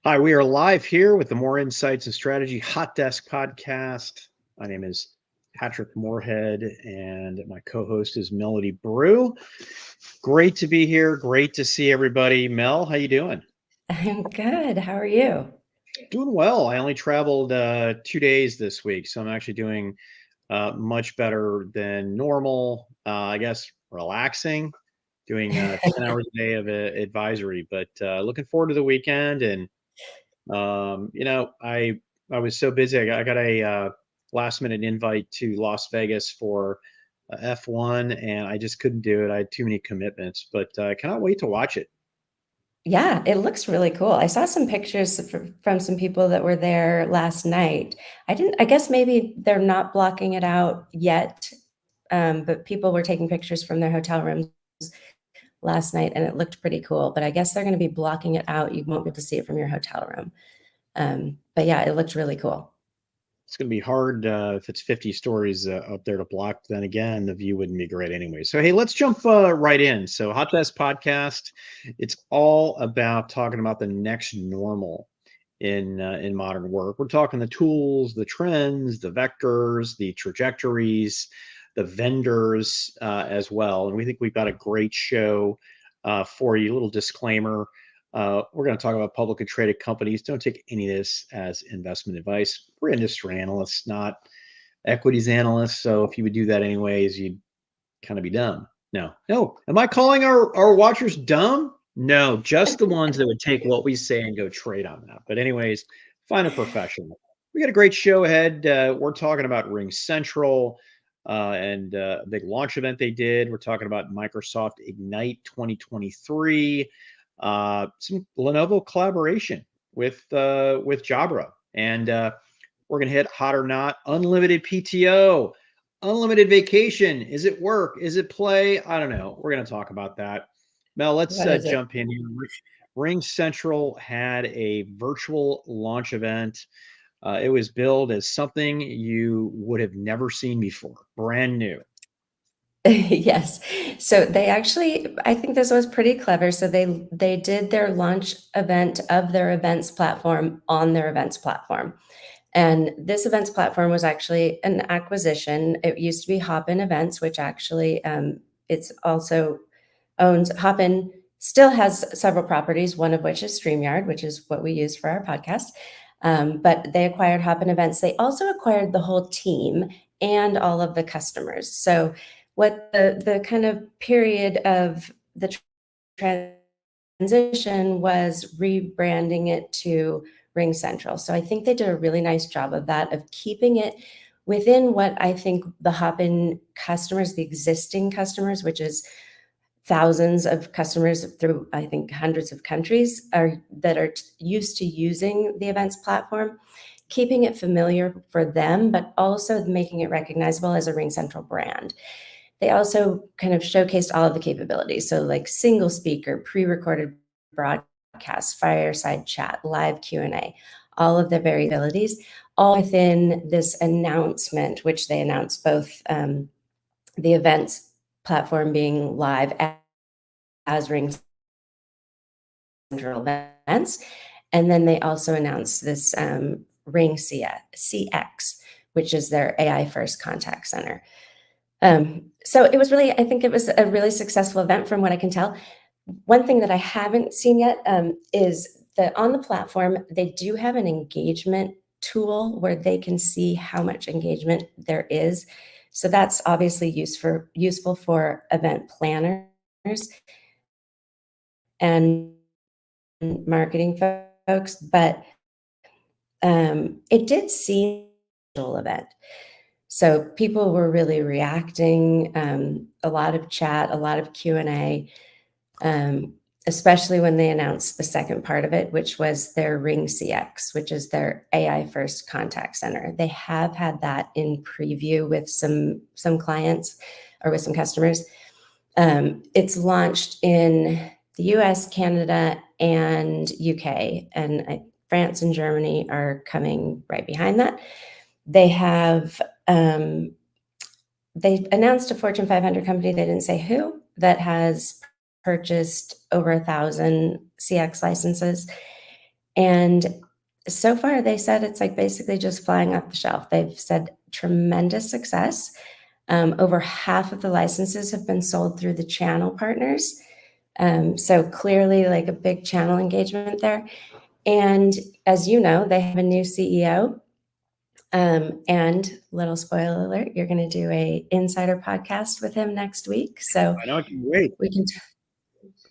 Hi, we are live here with the More Insights and Strategy Hot Desk Podcast. My name is Patrick Moorhead, and my co-host is Melody Brew. Great to be here. Great to see everybody. Mel, how you doing? I'm good. How are you? Doing well. I only traveled 2 days this week, so I'm actually doing much better than normal. I guess relaxing, doing 10 hours a day of advisory, but looking forward to the weekend. And I was so busy. I got a last minute invite to Las Vegas for F1, and I just couldn't do it. I had too many commitments, but I cannot wait to watch it. Yeah, it looks really cool. I saw some pictures from some people that were there last night. I guess maybe they're not blocking it out yet, but people were taking pictures from their hotel rooms last night and it looked pretty cool. But I guess they're going to be blocking it out. You won't be able to see it from your hotel room. But yeah, it looked really cool. It's going to be hard if it's 50 stories up there to block. Then again, the view wouldn't be great anyway. So, hey, let's jump right in. So, Hot Desk Podcast, it's all about talking about the next normal in modern work. We're talking the tools, the trends, the vectors, the trajectories, the vendors as well. And we think we've got a great show for you. A little disclaimer. We're going to talk about publicly traded companies. Don't take any of this as investment advice. We're industry analysts, not equities analysts. So if you would do that anyways, you'd kind of be dumb. No. Am I calling our watchers dumb? No, just the ones that would take what we say and go trade on that. But anyways, find a professional. We got a great show ahead. We're talking about RingCentral and a big launch event they did. We're talking about Microsoft Ignite 2023, some Lenovo collaboration with Jabra, and we're gonna hit hot or not, unlimited PTO, unlimited vacation. Is it work? Is it play? I don't know. We're gonna talk about that. Mel, let's What is it? jump in here. RingCentral had a virtual launch event. It was billed as something you would have never seen before, brand new. Yes. So they actually, I think this was pretty clever. So they did their launch event of their events platform on their events platform. And this events platform was actually an acquisition. It used to be Hopin Events, which actually it's also owns Hopin still has several properties, one of which is StreamYard, which is what we use for our podcast. But they acquired Hopin Events. They also acquired the whole team and all of the customers. So what the kind of period of the transition was rebranding it to RingCentral. So I think they did a really nice job of that, of keeping it within what I think the Hopin customers, the existing customers, which is thousands of customers through, I think, hundreds of countries that are used to using the events platform, keeping it familiar for them, but also making it recognizable as a RingCentral brand. They also kind of showcased all of the capabilities. So like single speaker, pre-recorded broadcast, fireside chat, live Q&A, all of the variabilities, all within this announcement, which they announced both the events platform being live as RingCentral Events. And then they also announced this RingCX, which is their AI first contact center. So it was really, I think it was a really successful event from what I can tell. One thing that I haven't seen yet is that on the platform, they do have an engagement tool where they can see how much engagement there is. So that's obviously useful for event planners and marketing folks, but it did seem an event. So people were really reacting, a lot of chat, a lot of Q&A, especially when they announced the second part of it, which was their RingCX, which is their AI first contact center. They have had that in preview with some clients or with some customers. It's launched in the US, Canada, and UK, and France and Germany are coming right behind that. They have they announced a Fortune 500 company, they didn't say who, that has purchased over 1,000 CX licenses. And so far, they said it's like basically just flying off the shelf. They've said tremendous success. Over half of the licenses have been sold through the channel partners. So clearly like a big channel engagement there. And as you know, they have a new CEO. And little spoiler alert, you're going to do a insider podcast with him next week. So I know, I can wait.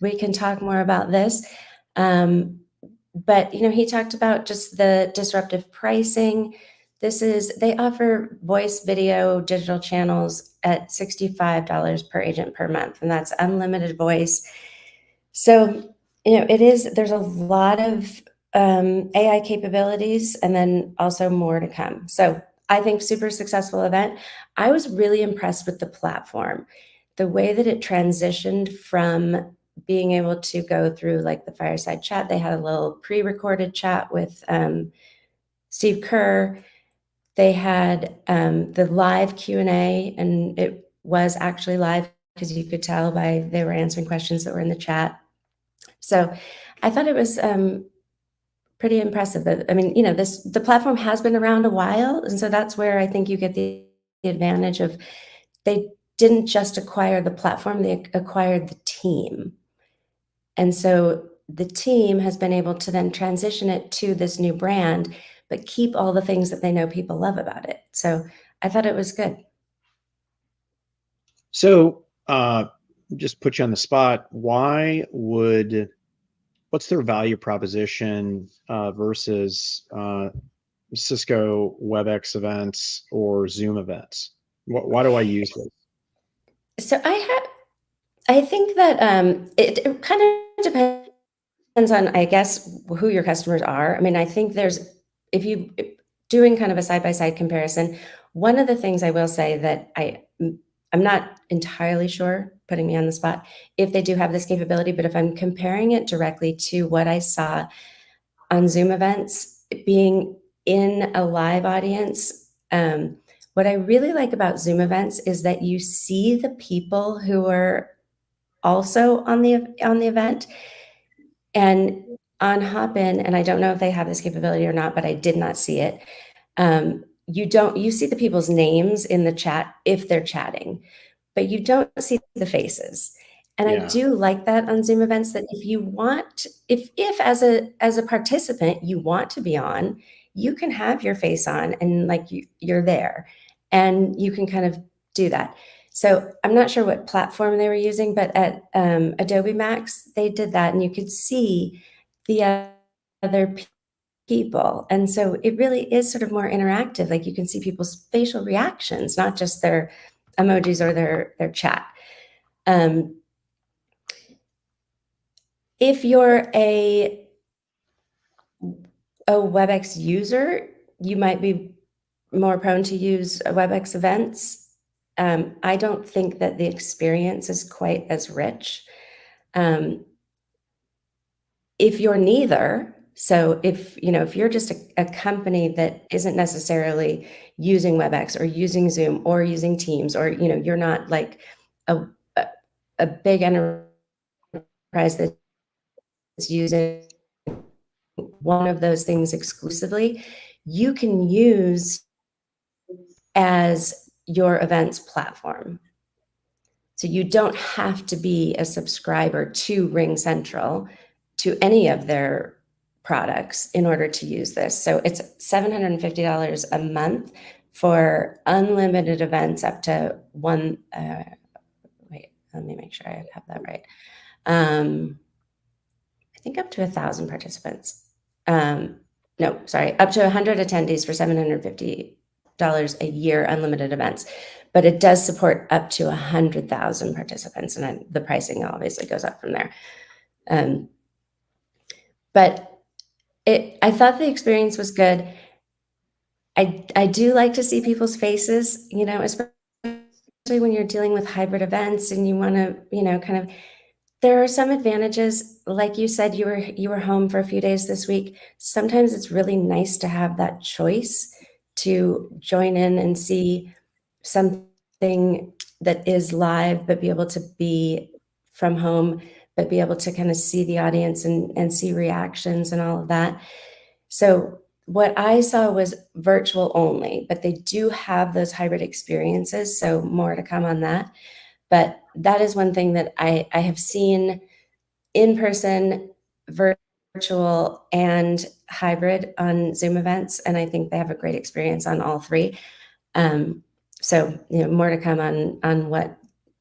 we can talk more about this. But he talked about just the disruptive pricing. They offer voice, video, digital channels at $65 per agent per month, and that's unlimited voice. So, there's a lot of AI capabilities and then also more to come. So I think super successful event. I was really impressed with the platform, the way that it transitioned from being able to go through like the fireside chat. They had a little pre-recorded chat with Steve Kerr. They had the live Q&A, and it was actually live because you could tell by they were answering questions that were in the chat. So I thought it was pretty impressive. I mean, the platform has been around a while, and so that's where I think you get the advantage of they didn't just acquire the platform, they acquired the team. And so the team has been able to then transition it to this new brand, but keep all the things that they know people love about it. So I thought it was good. So just put you on the spot. What's their value proposition versus Cisco WebEx events or Zoom events? Why do I use this? So I think that it kind of depends on, I guess, who your customers are. I mean, I think if you doing kind of a side-by-side comparison, one of the things I will say that I'm not entirely sure, putting me on the spot, if they do have this capability, but if I'm comparing it directly to what I saw on Zoom events, being in a live audience, what I really like about Zoom events is that you see the people who are also on the event. And on Hopin, and I don't know if they have this capability or not, but I did not see it. You see the people's names in the chat if they're chatting, but you don't see the faces. And I do like that on Zoom events, that if as a participant you want to be on, you can have your face on and like you're there, and you can kind of do that. So I'm not sure what platform they were using, but at Adobe Max, they did that, and you could see the other people. And so it really is sort of more interactive. Like you can see people's facial reactions, not just their emojis or their chat. If you're a WebEx user, you might be more prone to use WebEx events. I don't think that the experience is quite as rich. If you're neither, so if you're just a company that isn't necessarily using WebEx or using Zoom or using Teams, or you're not like a big enterprise that's using one of those things exclusively, you can use as your events platform. So you don't have to be a subscriber to RingCentral, to any of their products, in order to use this. So it's $750 a month for unlimited events up to one. Wait, let me make sure I have that right. I think up to 1,000 participants. No, sorry, up to 100 attendees for $750 a year, unlimited events. But it does support up to 100,000 participants, and the pricing obviously goes up from there. But I thought the experience was good. I do like to see people's faces, especially when you're dealing with hybrid events and you want to, kind of. There are some advantages. Like you said, you were home for a few days this week. Sometimes it's really nice to have that choice to join in and see something that is live, but be able to be from home. but be able to kind of see the audience and see reactions and all of that. So what I saw was virtual only, but they do have those hybrid experiences. So more to come on that. But that is one thing that I have seen in person, virtual, and hybrid on Zoom events. And I think they have a great experience on all three. So, more to come on what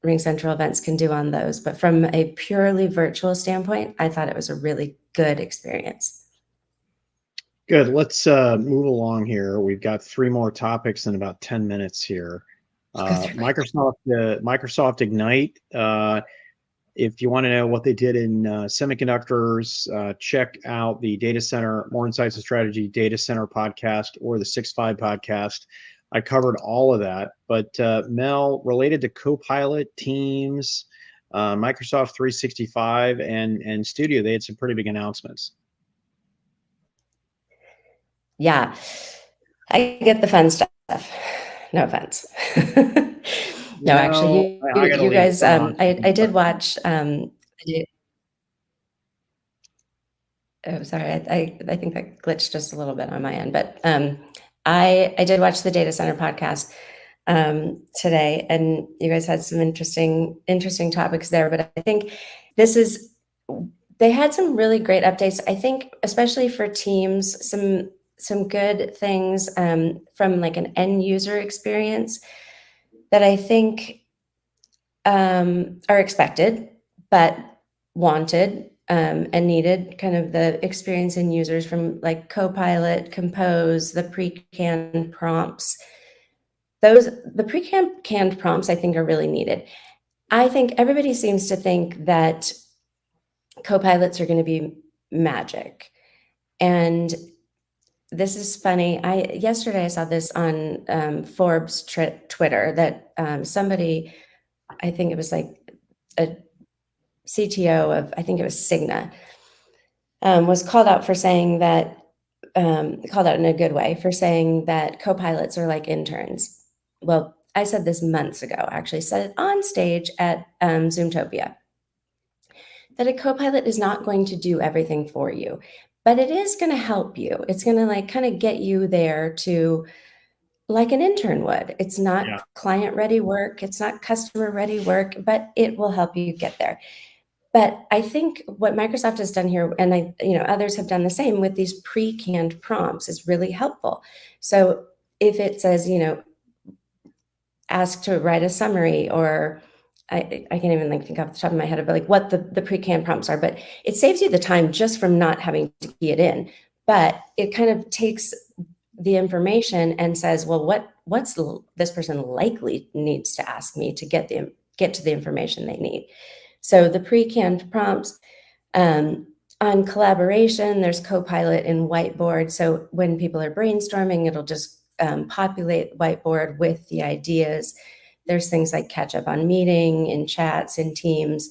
RingCentral Events can do on those. But from a purely virtual standpoint, I thought it was a really good experience. Good. Let's move along here. We've got 3 more topics in about 10 minutes here. Microsoft Ignite. If you want to know what they did in semiconductors, check out the Data Center, More Insights and Strategy Data Center podcast or the 6.5 podcast. I covered all of that. But Mel, related to Copilot, Teams, Microsoft 365, and Studio, they had some pretty big announcements. Yeah, I get the fun stuff. No offense. No, actually, you guys, I did watch. Oh, sorry, I think that glitched just a little bit on my end, but I did watch the Data Center podcast today, and you guys had some interesting topics there. But I think they had some really great updates. I think, especially for Teams, some good things from like an end user experience that I think are expected, but wanted and needed. Kind of the experience in users from like Copilot, Compose, the pre-canned prompts. The pre-canned prompts I think are really needed. I think everybody seems to think that Copilots are going to be magic. And this is funny. Yesterday I saw this on Forbes Twitter that somebody, I think it was like a CTO of, I think it was Cigna, was called out for saying that, called out in a good way, for saying that Copilots are like interns. Well, I said this months ago, actually said it on stage at Zoomtopia, that a Copilot is not going to do everything for you, but it is going to help you. It's going to like kind of get you there to like an intern would. It's not client ready work. It's not customer ready work, but it will help you get there. But I think what Microsoft has done here, and others have done the same with these pre-canned prompts, is really helpful. So if it says, ask to write a summary, or I can't even think off the top of my head about like what the pre-canned prompts are, but it saves you the time just from not having to key it in. But it kind of takes the information and says, well, what's this person likely needs to ask me to get to the information they need. So the pre-canned prompts, on collaboration, there's Copilot in Whiteboard. So when people are brainstorming, it'll just populate Whiteboard with the ideas. There's things like catch up on meeting, in chats, in Teams.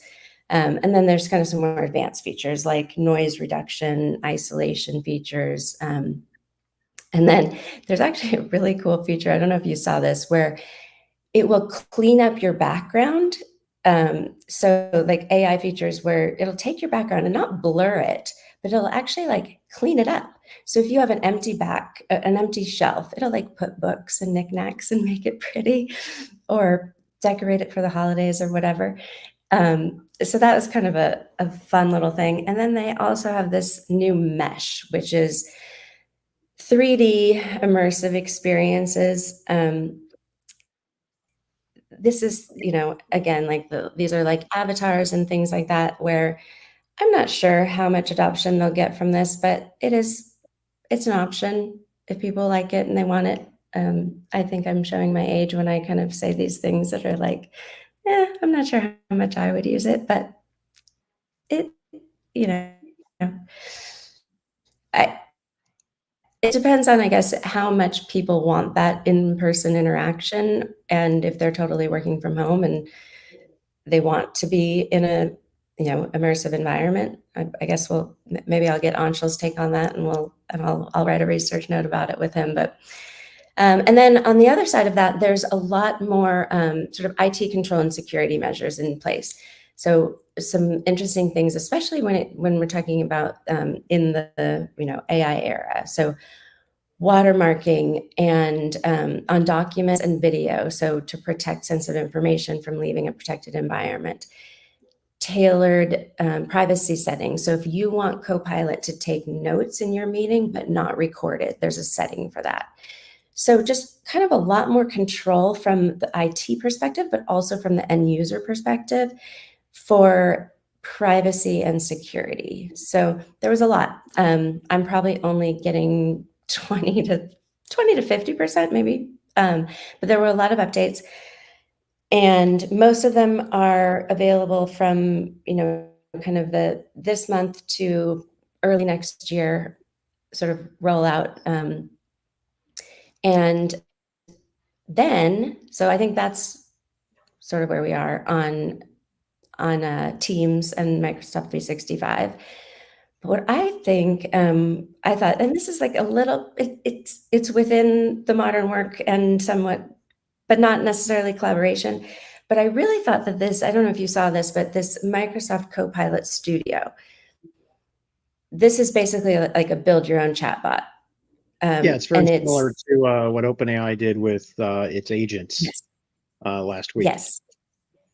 And then there's kind of some more advanced features like noise reduction, isolation features. And then there's actually a really cool feature, I don't know if you saw this, where it will clean up your background. So like AI features where it'll take your background and not blur it, but it'll actually like clean it up. So if you have an empty shelf, it'll like put books and knickknacks and make it pretty, or decorate it for the holidays or whatever. So that was kind of a fun little thing. And then they also have this new mesh, which is 3D immersive experiences. This is, again, like these are like avatars and things like that, where I'm not sure how much adoption they'll get from this, but it's an option if people like it and they want it. I think I'm showing my age when I kind of say these things that are like, I'm not sure how much I would use it, but it depends on, I guess, how much people want that in-person interaction, and if they're totally working from home and they want to be in a immersive environment. I guess maybe I'll get Anshul's take on that, and I'll write a research note about it with him. But and then on the other side of that, there's a lot more sort of IT control and security measures in place. So some interesting things, especially when we're talking about in the AI era. So watermarking and on documents and video, so to protect sensitive information from leaving a protected environment. Tailored privacy settings. So if you want Copilot to take notes in your meeting but not record it, there's a setting for that. So just kind of a lot more control from the IT perspective, but also from the end user perspective for privacy and security. So there was a lot. I'm probably only getting 20 to 50%, maybe. But there were a lot of updates. And most of them are available from, kind of this month to early next year sort of rollout. And then, so I think that's sort of where we are on Teams and Microsoft 365. But what I think, I thought, and this is like a little, it's within the modern work and somewhat, but not necessarily collaboration. But I really thought that this, I don't know if you saw this, but this Microsoft Copilot Studio, this is basically like a build your own chatbot. Yeah, it's very similar to what OpenAI did with its agents last week. Yes.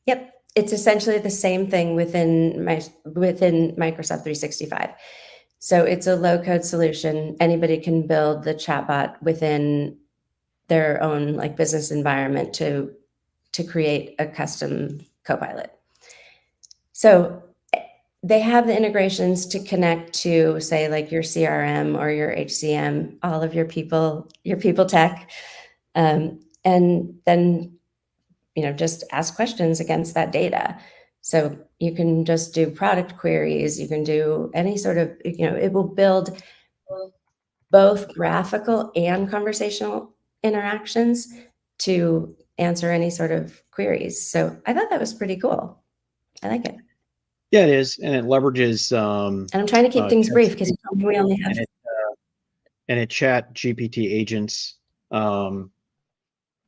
Yep. It's essentially the same thing within Microsoft 365. So it's a low-code solution. Anybody can build the chatbot within their own like business environment to create a custom Copilot. So they have the integrations to connect to, say, like your CRM or your HCM, all of your people tech, and then just ask questions against that data. So you can just do product queries. You can do any sort of, it will build both graphical and conversational interactions to answer any sort of queries. So I thought that was pretty cool. I like it. Yeah, it is, and it leverages. And I'm trying to keep things brief because we only have. And it chat GPT agents.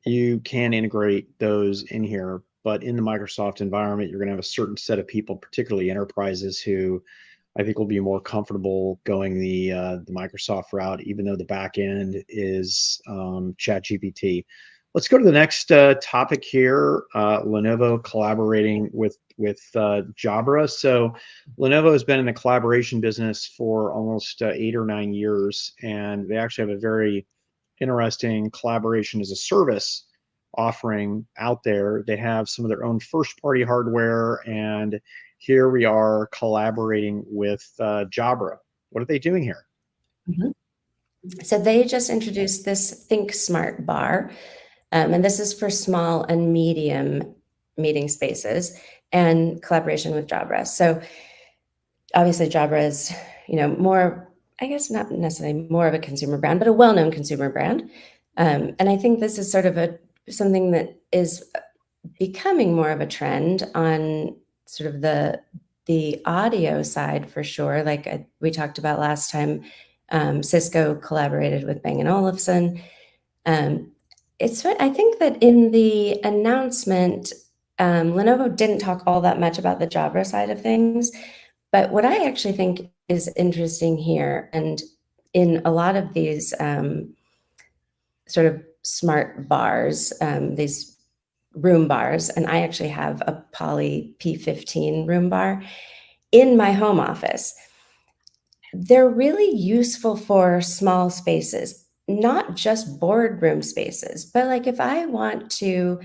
You can integrate those in here, but in the Microsoft environment, you're going to have a certain set of people, particularly enterprises, who I think will be more comfortable going the Microsoft route, even though the back end is ChatGPT. Let's go to the next topic here. Lenovo collaborating with Jabra. So Lenovo has been in the collaboration business for almost 8 or 9 years, and they actually have a very interesting collaboration as a service offering out there. They have some of their own first-party hardware, and here we are collaborating with Jabra. What are they doing here? Mm-hmm. So they just introduced this Think Smart bar, and this is for small and medium meeting spaces and collaboration with Jabra. So obviously Jabra is, more, I guess not necessarily more of a consumer brand, but a well-known consumer brand. And I think this is sort of something that is becoming more of a trend on sort of the audio side for sure. Like we talked about last time, Cisco collaborated with Bang & Olufsen. I think that in the announcement, Lenovo didn't talk all that much about the Jabra side of things, but what I actually think is interesting here, and in a lot of these sort of smart bars, these room bars, and I actually have a Poly P15 room bar in my home office. They're really useful for small spaces, not just boardroom spaces, but like if I want to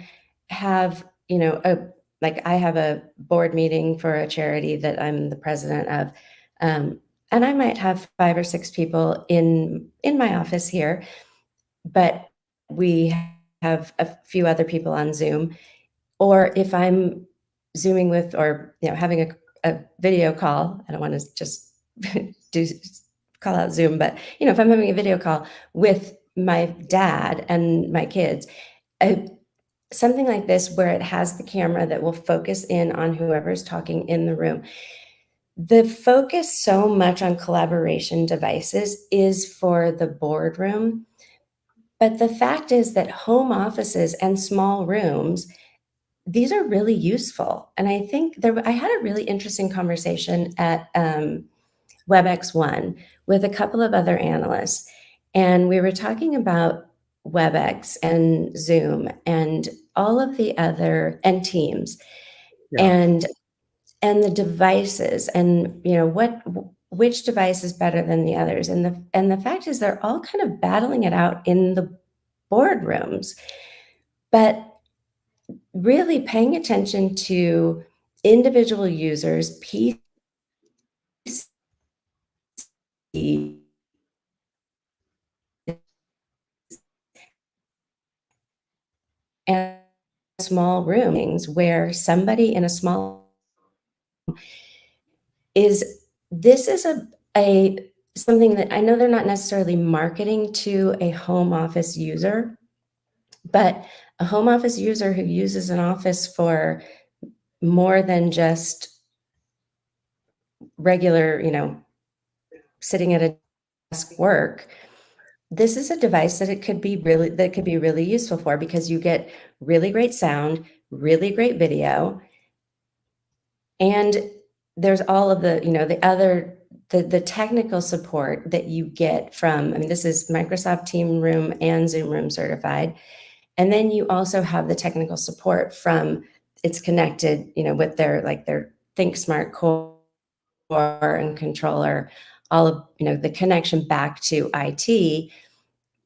have, I have a board meeting for a charity that I'm the president of, and I might have 5 or 6 people in my office here, but we have a few other people on Zoom. Or if I'm Zooming with, or having a video call, I don't want to just call out Zoom, but if I'm having a video call with my dad and my kids, something like this where it has the camera that will focus in on whoever's talking in the room. The focus so much on collaboration devices is for the boardroom, but the fact is that home offices and small rooms these are really useful. And I think I had a really interesting conversation at WebEx1 with a couple of other analysts. And we were talking about WebEx and Zoom and all of the other, and Teams, Yeah. and the devices, and which device is better than the others. And the fact is they're all kind of battling it out in the boardrooms. But really paying attention to individual users, PC, and small rooms where somebody in a small this is a something that I know they're not necessarily marketing to a home office user, but a home office user who uses an office for more than just regular, sitting at a desk work. This is a device that could be really useful for, because you get really great sound, really great video, and there's all of the, the technical support that you get from, I mean, this is Microsoft Team Room and Zoom Room certified. And then you also have the technical support from, it's connected, with their Think Smart Core and controller, all of, the connection back to IT,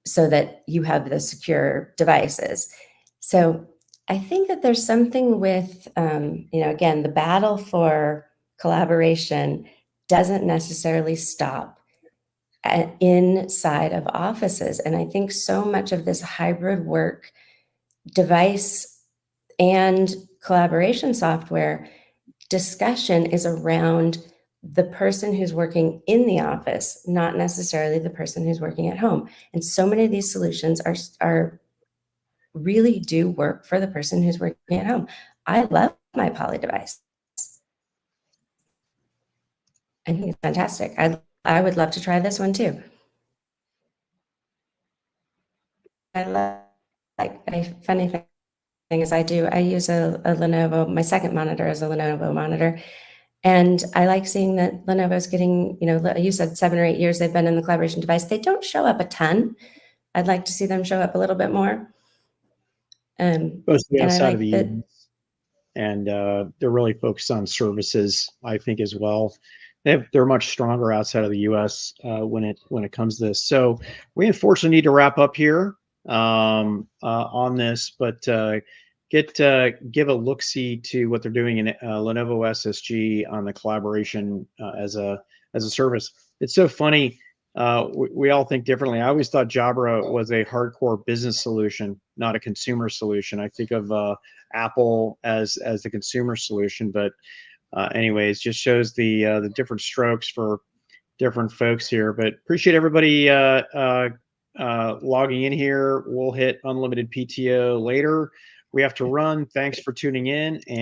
so that you have the secure devices. So I think that there's something with, again, the battle for collaboration doesn't necessarily stop inside of offices. And I think so much of this hybrid work device and collaboration software discussion is around the person who's working in the office, not necessarily the person who's working at home. And so many of these solutions are really do work for the person who's working at home. I love my Poly device. I think it's fantastic. I would love to try this one too. I love, like, a funny thing is I use a Lenovo. My second monitor is a Lenovo monitor. And I like seeing that Lenovo's getting, you said 7 or 8 years they've been in the collaboration device. They don't show up a ton. I'd like to see them show up a little bit more. Mostly And I outside of like the that. US, and they're really focused on services, I think, as well. They're much stronger outside of the U.S. When it comes to this. So we unfortunately need to wrap up here on this, but give a look-see to what they're doing in Lenovo SSG on the collaboration as a service. It's so funny. We all think differently. I always thought Jabra was a hardcore business solution, not a consumer solution. I think of Apple as the consumer solution, but anyways, just shows the different strokes for different folks here. But appreciate everybody logging in here. We'll hit unlimited PTO later. We have to run. Thanks for tuning in. And